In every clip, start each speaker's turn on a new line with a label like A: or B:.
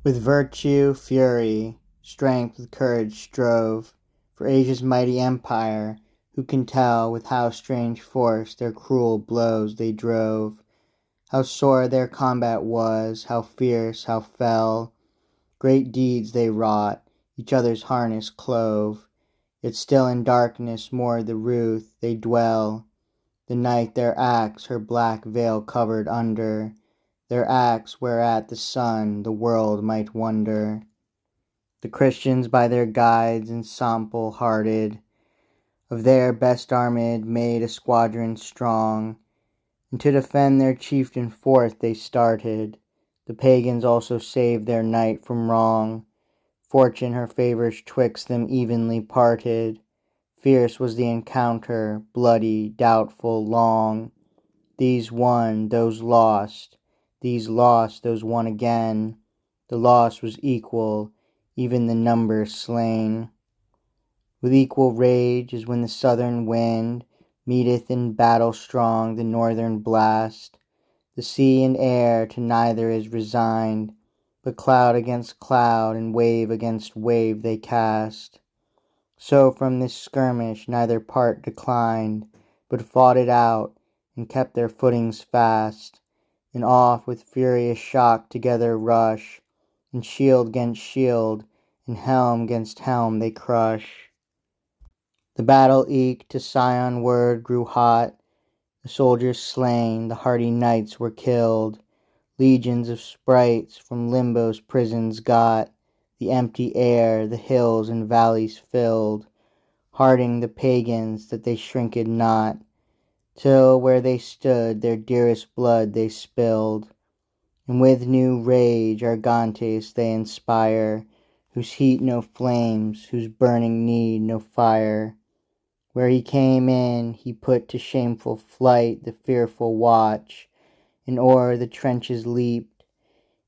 A: With virtue, fury, strength with courage strove For Asia's mighty empire. Who can tell with how strange force their cruel blows they drove? How sore their combat was, how fierce, how fell! Great deeds they wrought, each other's harness clove, Yet still in darkness more the ruth they dwell. The night their acts her black veil covered under, Their acts whereat the sun the world might wonder. The Christians by their guides ensample hearted, Of their best armed made a squadron strong, And to defend their chieftain forth they started. The pagans also saved their knight from wrong. Fortune her favours twixt them evenly parted. Fierce was the encounter, bloody, doubtful, long. These won, those lost, these lost, those won again. The loss was equal, even the number slain. With equal rage as when the southern wind Meeteth in battle strong the northern blast, The sea and air to neither is resigned, But cloud against cloud and wave against wave they cast. So from this skirmish neither part declined, But fought it out, and kept their footings fast, And off with furious shock together rush, And shield 'gainst shield, and helm 'gainst helm they crush. The battle eke to Sion ward grew hot, The soldiers slain, the hardy knights were killed. Legions of sprites from Limbo's prisons got The empty air, the hills and valleys filled, Harding the pagans that they shrinked not, Till where they stood their dearest blood they spilled. And with new rage Argantes they inspire, Whose heat no flames, whose burning need no fire. Where he came in he put to shameful flight the fearful watch, And o'er the trenches leaped.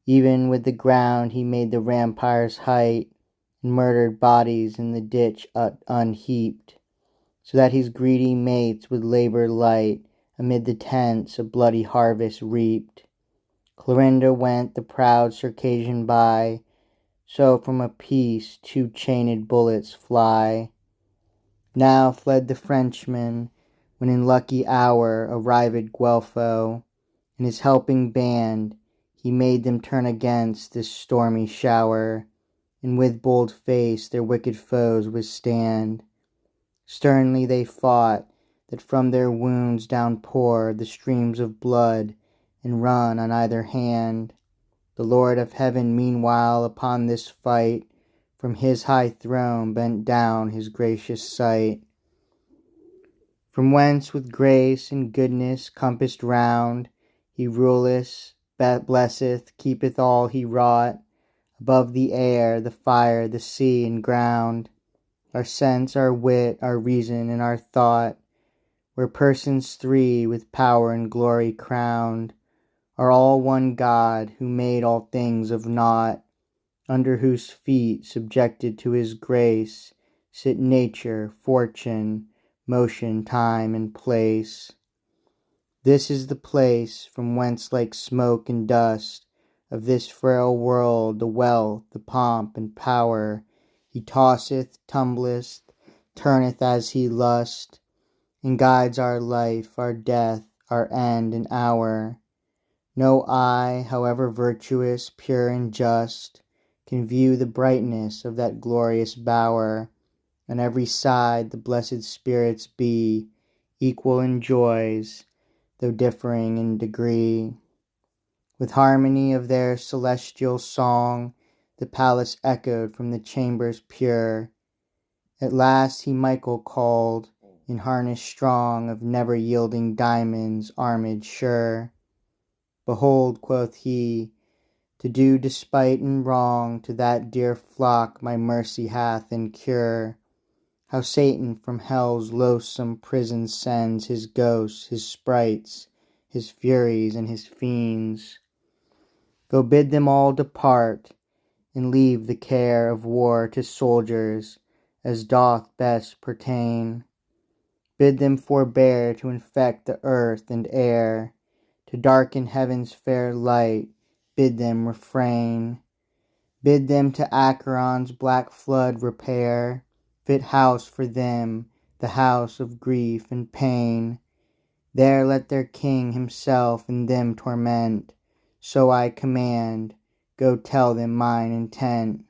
A: Even with the ground he made the rampire's height, And murdered bodies in the ditch unheaped, So that his greedy mates with labour light Amid the tents a bloody harvest reaped. Clorinda went the proud Circassian by, So from a piece 2 chained bullets fly. Now fled the Frenchman, when in lucky hour Arrived Guelpho, and his helping band, He made them turn against this stormy shower, And with bold face their wicked foes withstand. Sternly they fought, that from their wounds downpour The streams of blood, and run on either hand. The Lord of heaven meanwhile upon this fight From his high throne bent down his gracious sight, From whence with grace and goodness compassed round He ruleth, blesseth, keepeth all he wrought, Above the air, the fire, the sea, and ground. Our sense, our wit, our reason, and our thought, Where persons 3 with power and glory crowned, Are all one God, who made all things of naught, Under whose feet, subjected to his grace, Sit nature, fortune, motion, time, and place. This is the place from whence like smoke and dust Of this frail world the wealth, the pomp, and power He tosseth, tumbleth, turneth as he lust, And guides our life, our death, our end and hour. No eye, however virtuous, pure, and just, Can view the brightness of that glorious bower. On every side the blessed spirits be Equal in joys, though differing in degree. With harmony of their celestial song The palace echoed from the chambers pure. At last he Michael called, in harness strong Of never yielding diamonds, armed sure. Behold, quoth he, to do despite and wrong To that dear flock my mercy hath in cure. How Satan from hell's loathsome prison sends His ghosts, his sprites, his furies, and his fiends. Go bid them all depart, and leave the care Of war to soldiers, as doth best pertain. Bid them forbear to infect the earth and air, To darken heaven's fair light bid them refrain. Bid them to Acheron's black flood repair, fit house for them, the house of grief and pain. There let their king himself and them torment. So I command, go tell them mine intent.